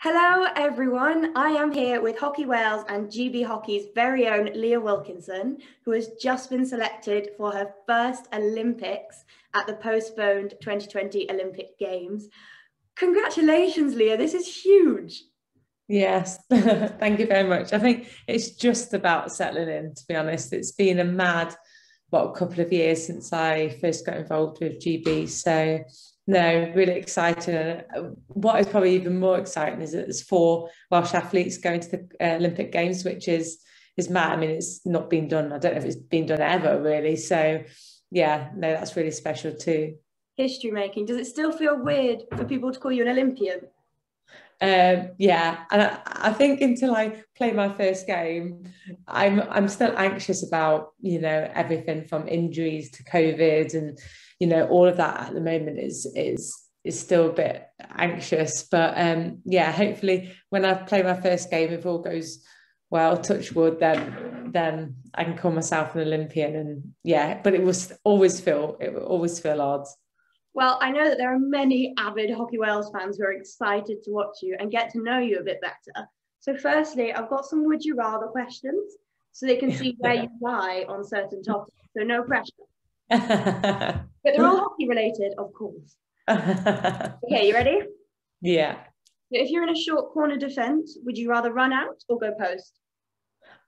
Hello everyone, I am here with Hockey Wales and GB Hockey's very own Leah Wilkinson, who has just been selected for her first Olympics at the postponed 2020 Olympic Games. Congratulations, Leah, this is huge. Yes, thank you very much. I think it's just about settling in, to be honest. It's been a mad, couple of years since I first got involved with GB. So, no, really excited. And what is probably even more exciting is that there's 4 Welsh athletes going to the Olympic Games, which is mad. I mean, it's not been done. I don't know if it's been done ever, really. So, yeah, no, that's really special too. History making. Does it still feel weird for people to call you an Olympian? Yeah, and I think until I play my first game, I'm still anxious about everything from injuries to COVID and all of that at the moment is still a bit anxious. But yeah, hopefully when I play my first game, if all goes well, touch wood, then I can call myself an Olympian. And yeah, but it will always feel odd. Well, I know that there are many avid Hockey Wales fans who are excited to watch you and get to know you a bit better. So firstly, I've got some would you rather questions so they can see where you lie on certain topics. So no pressure. But they're all hockey related, of course. Okay, you ready? Yeah. So if you're in a short corner defence, would you rather run out or go post?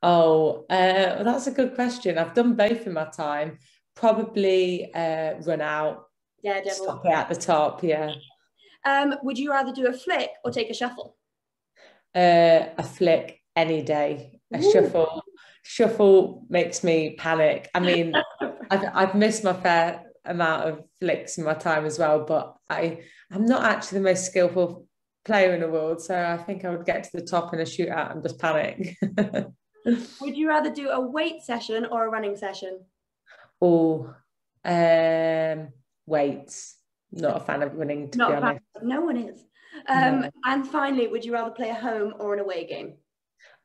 Oh, well, that's a good question. I've done both in my time. Probably run out. Yeah, Stop it at the top, yeah. Would you rather do a flick or take a shuffle? A flick any day. A shuffle makes me panic. I mean, I've missed my fair amount of flicks in my time as well, but I'm not actually the most skillful player in the world, so I think I would get to the top in a shootout and just panic. Would you rather do a weight session or a running session? Oh, weights. Not a fan of running, to be honest. No one is. No. And finally, would you rather play a home or an away game?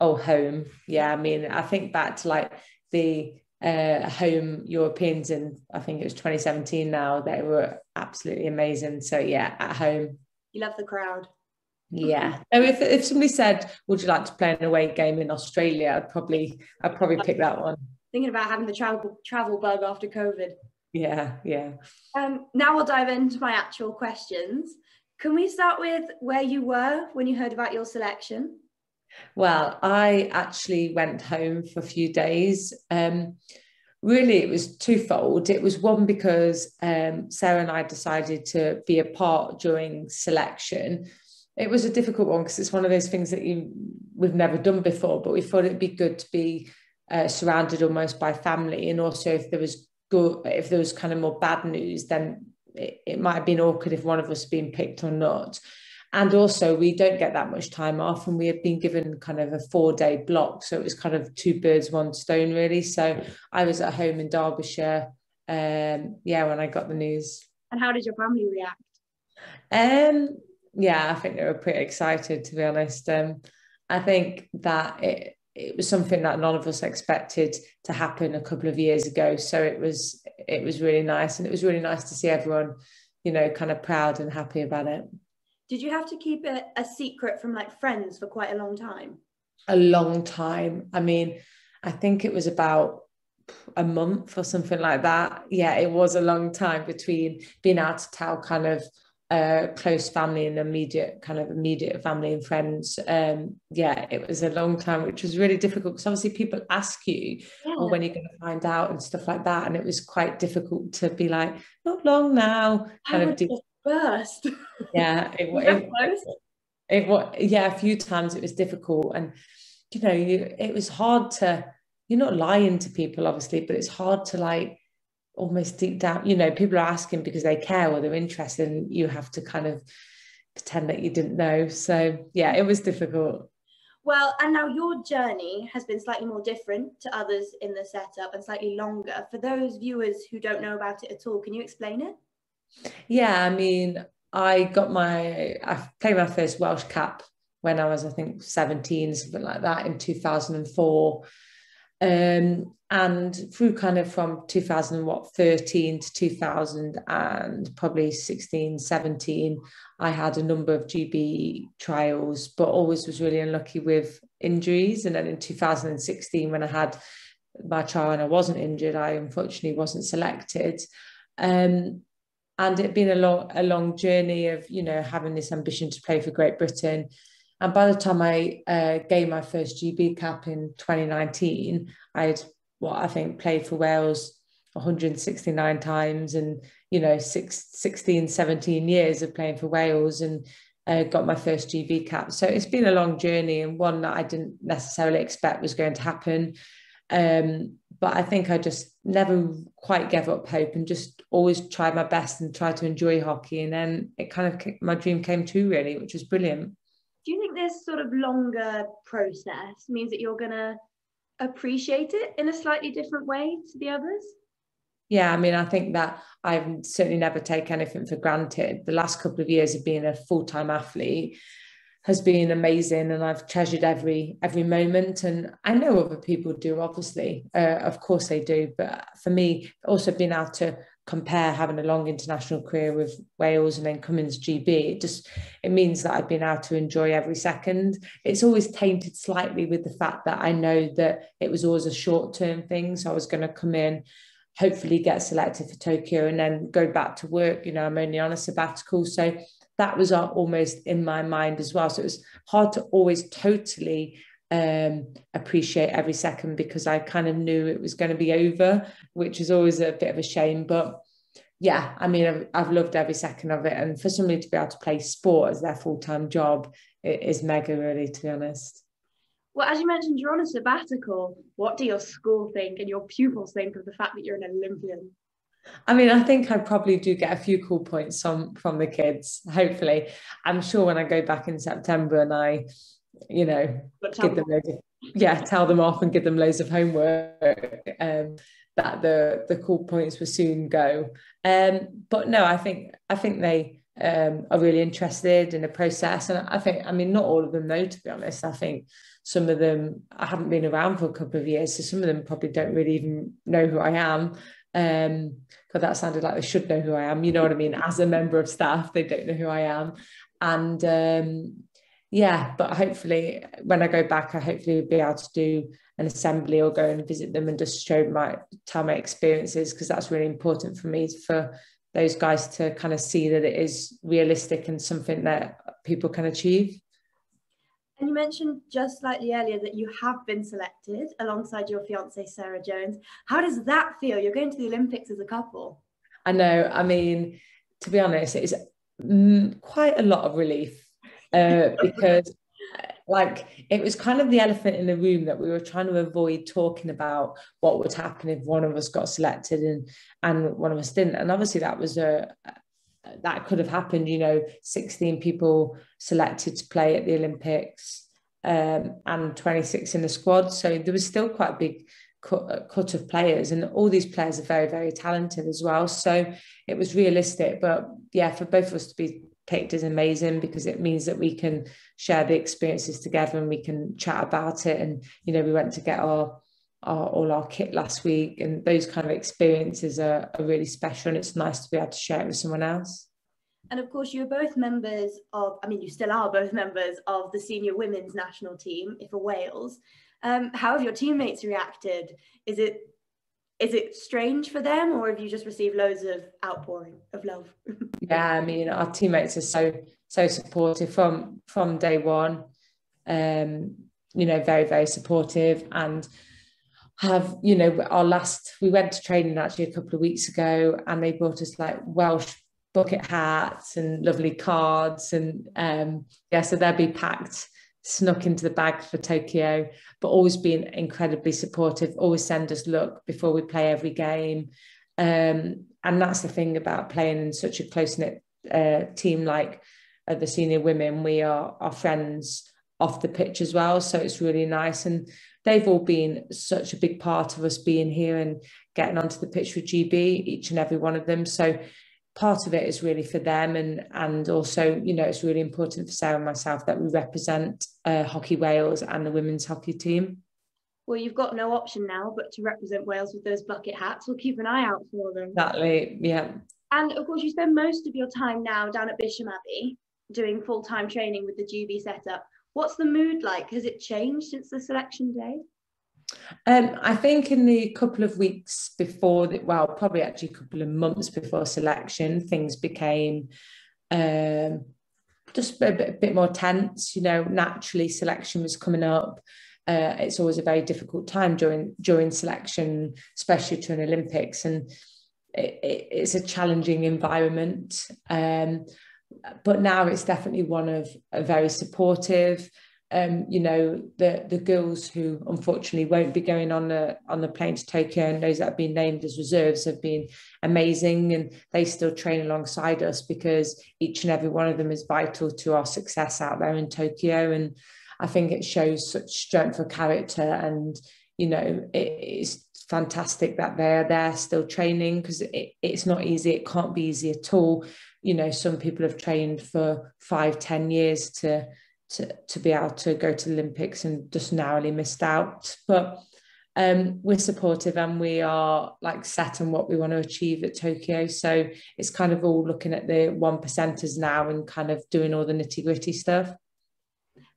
Oh, home. Yeah, I mean, I think back to like the home Europeans in, I think it was 2017 now, they were absolutely amazing. So yeah, at home. You love the crowd. Yeah. So if somebody said, would you like to play an away game in Australia, I'd probably pick that one. Thinking about having the travel bug after COVID. Yeah. Now we'll dive into my actual questions. Can we start with where you were when you heard about your selection? Well, I actually went home for a few days. Really, it was twofold. It was one because Sarah and I decided to be apart during selection. It was a difficult one because it's one of those things that we've never done before, but we thought it'd be good to be surrounded almost by family. And also if there was kind of more bad news, then it might have been awkward if one of us had been picked or not. And also we don't get that much time off, and we had been given kind of a 4-day block. So it was kind of 2 birds, 1 stone, really. So I was at home in Derbyshire, when I got the news. And how did your family react? Yeah, I think they were pretty excited, to be honest. I think that it was something that none of us expected to happen a couple of years ago. So it was really nice. And it was really nice to see everyone, kind of proud and happy about it. Did you have to keep it a secret from like friends for quite a long time? A long time. I mean, I think it was about a month or something like that. Yeah, it was a long time between being able to tell kind of close family and immediate family and friends. Yeah, it was a long time, which was really difficult because obviously people ask you, well, when you're going to find out and stuff like that, and it was quite difficult to be like, not long now. Burst. Yeah, it was. Yeah, a few times it was difficult, and it was hard to. You're not lying to people, obviously, but it's hard to like almost deep down, people are asking because they care or they're interested, and you have to kind of pretend that you didn't know. So yeah, it was difficult. Well, and now your journey has been slightly more different to others in the setup and slightly longer. For those viewers who don't know about it at all, can you explain it? Yeah, I mean, I played my first Welsh cap when I was, I think, 17, something like that, in 2004. And through kind of from 2013 to 2000 and probably 16, 17, I had a number of GB trials, but always was really unlucky with injuries. And then in 2016, when I had my trial and I wasn't injured, I unfortunately wasn't selected. And it'd been a long journey of, you know, having this ambition to play for Great Britain. And by the time I gained my first GB cap in 2019, I'd, I think, played for Wales 169 times, and, you know, 16, 17 years of playing for Wales, and got my first GB cap. So it's been a long journey, and one that I didn't necessarily expect was going to happen. But I think I just never quite gave up hope and just always tried my best and tried to enjoy hockey. And then it kind of, my dream came true, really, which was brilliant. Do you think this sort of longer process means that you're going to appreciate it in a slightly different way to the others? Yeah, I mean, I think that I've certainly never taken anything for granted. The last couple of years of being a full-time athlete has been amazing, and I've treasured every moment. And I know other people do, obviously, of course they do. But for me, also being able to compare having a long international career with Wales and then coming to GB, it means that I've been able to enjoy every second. It's always tainted slightly with the fact that I know that it was always a short-term thing. So I was going to come in, hopefully get selected for Tokyo, and then go back to work. You know, I'm only on a sabbatical. So that was almost in my mind as well. So it was hard to always totally appreciate every second, because I kind of knew it was going to be over, which is always a bit of a shame. But yeah, I mean, I've loved every second of it. And for somebody to be able to play sport as their full-time job, it is mega, really, to be honest. Well, as you mentioned, you're on a sabbatical. What do your school think and your pupils think of the fact that you're an Olympian? I mean, I think I probably do get a few cool points from the kids, hopefully. I'm sure when I go back in September and I, you know, give them tell them off and give them loads of homework, that the cool points will soon go. But no, I think they are really interested in the process. And I mean, not all of them know, to be honest. I think some of them, I haven't been around for a couple of years, so some of them probably don't really even know who I am. Because that sounded like they should know who I am, you know what I mean? As a member of staff, they don't know who I am. And yeah, but hopefully when I go back, I hopefully will be able to do an assembly or go and visit them and just tell my experiences, because that's really important for me, for those guys to kind of see that it is realistic and something that people can achieve. And you mentioned just slightly earlier that you have been selected alongside your fiancée, Sarah Jones. How does that feel? You're going to the Olympics as a couple. I know. I mean, to be honest, it's quite a lot of relief, because like, it was kind of the elephant in the room that we were trying to avoid talking about what would happen if one of us got selected and one of us didn't. And obviously that could have happened, you know, 16 people selected to play at the Olympics, and 26 in the squad. So there was still quite a big cut of players, and all these players are very, very talented as well. So it was realistic. But yeah, for both of us to be picked is amazing, because it means that we can share the experiences together and we can chat about it. And, you know, we went to get all our kit last week, and those kind of experiences are really special, and it's nice to be able to share it with someone else. And of course, you're both members of, I mean, you still are both members of the senior women's national team for Wales. How have your teammates reacted? Is it strange for them, or have you just received loads of outpouring of love? Yeah, I mean, our teammates are so supportive from day one. You know, very, very supportive, and have, you know, we went to training actually a couple of weeks ago, and they brought us like Welsh bucket hats and lovely cards, and yeah, so they'll be packed, snuck into the bag for Tokyo, but always been incredibly supportive, always send us look before we play every game. And that's the thing about playing in such a close-knit team like the senior women. We are friends off the pitch as well, so it's really nice. And they've all been such a big part of us being here and getting onto the pitch with GB, each and every one of them. So part of it is really for them, and also, you know, it's really important for Sarah and myself that we represent Hockey Wales and the women's hockey team. Well, you've got no option now but to represent Wales with those bucket hats. We'll keep an eye out for them. Exactly, yeah. And of course, you spend most of your time now down at Bisham Abbey doing full-time training with the GB setup. What's the mood like? Has it changed since the selection day? I think in the couple of weeks before, well, probably actually a couple of months before selection, things became just a bit more tense. You know, naturally selection was coming up. It's always a very difficult time during selection, especially to an Olympics, and it's a challenging environment. But now it's definitely one of a very supportive. You know, the girls who unfortunately won't be going on the plane to Tokyo, and those that have been named as reserves have been amazing, and they still train alongside us because each and every one of them is vital to our success out there in Tokyo. And I think it shows such strength of character, and you know, it's fantastic that they're there still training, because it's not easy. It can't be easy at all. You know, some people have trained for 5-10 years to be able to go to the Olympics and just narrowly missed out. But we're supportive, and we are like set on what we want to achieve at Tokyo. So it's kind of all looking at the 1%ers now and kind of doing all the nitty gritty stuff.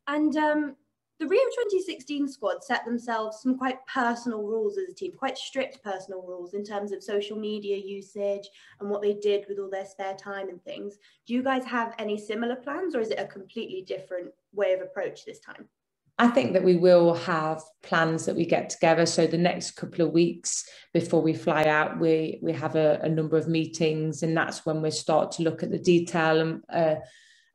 And the Rio 2016 squad set themselves some quite personal rules as a team, quite strict personal rules in terms of social media usage and what they did with all their spare time and things. Do you guys have any similar plans, or is it a completely different way of approach this time? I think that we will have plans that we get together. So the next couple of weeks before we fly out, we have a number of meetings, and that's when we start to look at the detail and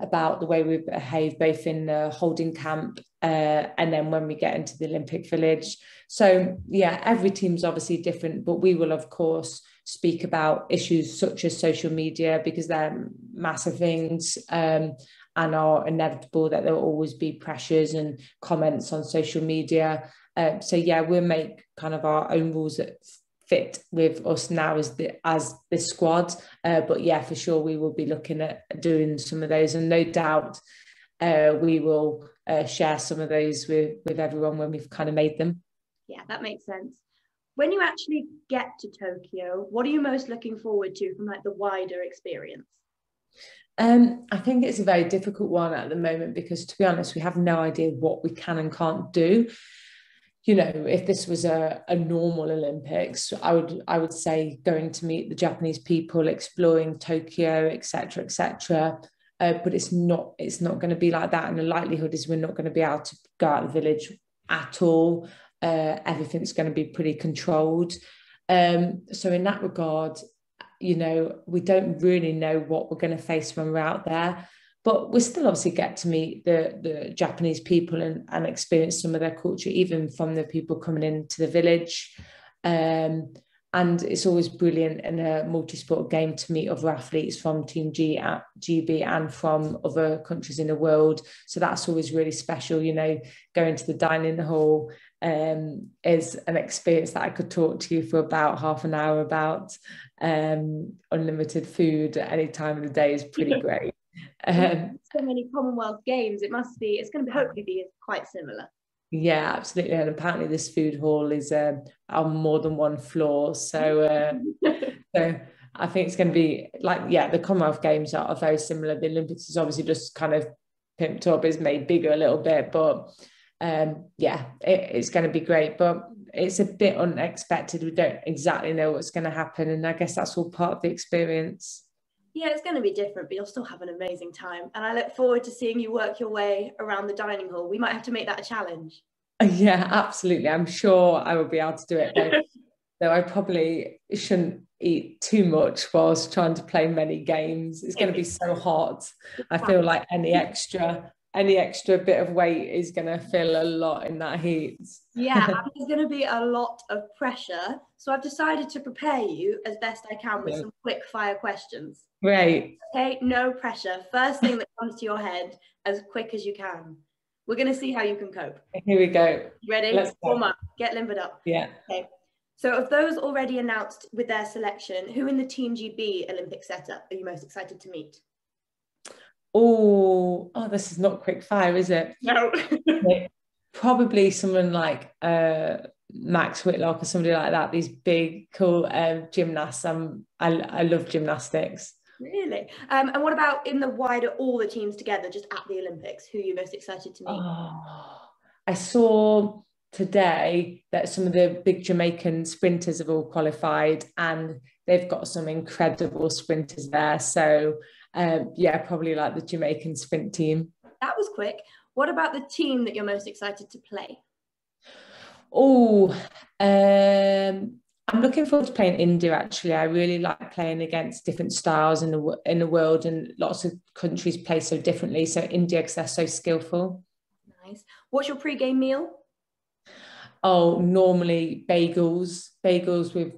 about the way we behave both in the holding camp and then when we get into the Olympic Village. So yeah, every team's obviously different, but we will of course speak about issues such as social media, because they're massive things and are inevitable, that there will always be pressures and comments on social media. So yeah, we'll make kind of our own rules that fit with us now as the squad, but yeah, for sure we will be looking at doing some of those, and no doubt we will share some of those with everyone when we've kind of made them. Yeah, that makes sense. When you actually get to Tokyo, what are you most looking forward to from like the wider experience? I think it's a very difficult one at the moment, because to be honest, we have no idea what we can and can't do. You know, if this was a normal Olympics, I would say going to meet the Japanese people, exploring Tokyo, etc., etc. But it's not going to be like that, and the likelihood is we're not going to be able to go out of the village at all. Everything's going to be pretty controlled. So in that regard, you know, we don't really know what we're going to face when we're out there. But we still obviously get to meet the Japanese people and experience some of their culture, even from the people coming into the village. And it's always brilliant in a multi-sport game to meet other athletes from Team GB and from other countries in the world. So that's always really special. You know, going to the dining hall is an experience that I could talk to you for about half an hour about. Unlimited food at any time of the day is pretty great. So many Commonwealth Games, it's going to hopefully be quite similar. Yeah, absolutely. And apparently this food hall is on more than one floor, so so I think it's going to be like, yeah, the Commonwealth Games are very similar. The Olympics is obviously just kind of pimped up, is made bigger a little bit, but yeah, it's going to be great, but it's a bit unexpected. We don't exactly know what's going to happen, and I guess that's all part of the experience. Yeah, it's going to be different, but you'll still have an amazing time. And I look forward to seeing you work your way around the dining hall. We might have to make that a challenge. Yeah, absolutely. I'm sure I will be able to do it, though I probably shouldn't eat too much whilst trying to play many games. It's going to be so hot. I feel like any extra bit of weight is going to feel a lot in that heat. Yeah, there's going to be a lot of pressure. So I've decided to prepare you as best I can with some quick fire questions. Great. Okay, no pressure. First thing that comes to your head, as quick as you can. We're going to see how you can cope. Here we go. Ready? Let's warm up. Get limbered up. Yeah. Okay. So of those already announced with their selection, who in the Team GB Olympic setup are you most excited to meet? Oh, this is not quick fire, is it? No. Probably someone like Max Whitlock or somebody like that. These big, cool gymnasts. I love gymnastics. Really? And what about in the wider, all the teams together, just at the Olympics? Who are you most excited to meet? Oh, I saw today that some of the big Jamaican sprinters have all qualified, and they've got some incredible sprinters there. So yeah, probably like the Jamaican sprint team. That was quick. What about the team that you're most excited to play? Oh, I'm looking forward to playing India. Actually, I really like playing against different styles in the world, and lots of countries play so differently. So India, because they're so skillful. Nice. What's your pre-game meal? Oh, normally bagels with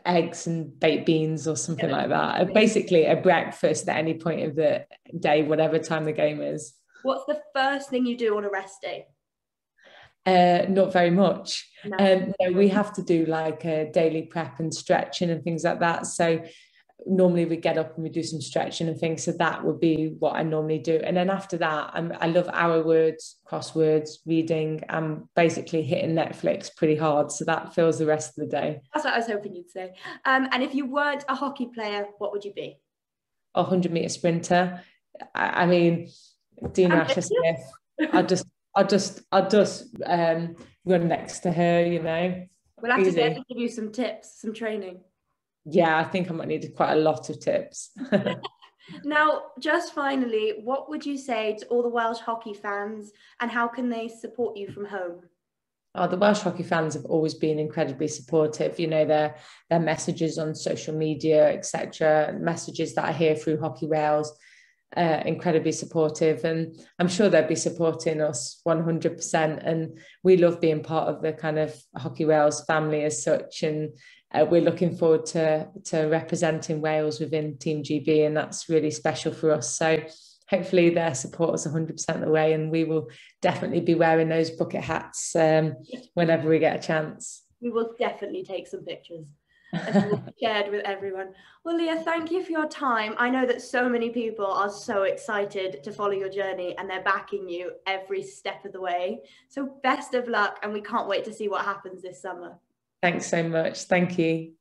eggs and baked beans or something like that. Basically, a breakfast at any point of the day, whatever time the game is. What's the first thing you do on a rest day? Not very much. No. No, we have to do like a daily prep and stretching and things like that. So normally we get up and we do some stretching and things. So that would be what I normally do. And then after that, I love hour words, crosswords, reading. I'm basically hitting Netflix pretty hard. So that fills the rest of the day. That's what I was hoping you'd say. And if you weren't a hockey player, what would you be? A 100-meter sprinter. I mean, Dean Asher Smith. I'll just run next to her, you know. We'll have to get to give you some tips, some training. Yeah, I think I might need quite a lot of tips. Now, just finally, what would you say to all the Welsh hockey fans, and how can they support you from home? Oh, the Welsh hockey fans have always been incredibly supportive. You know, their messages on social media, etc., messages that I hear through Hockey Wales, incredibly supportive, and I'm sure they'll be supporting us 100%. And we love being part of the kind of Hockey Wales family as such, and we're looking forward to representing Wales within Team GB, and that's really special for us. So hopefully their support us 100% of the way, and we will definitely be wearing those bucket hats whenever we get a chance. We will definitely take some pictures and shared with everyone. Well, Leah, thank you for your time. I know that so many people are so excited to follow your journey, and they're backing you every step of the way. So best of luck, and we can't wait to see what happens this summer. Thanks so much. Thank you.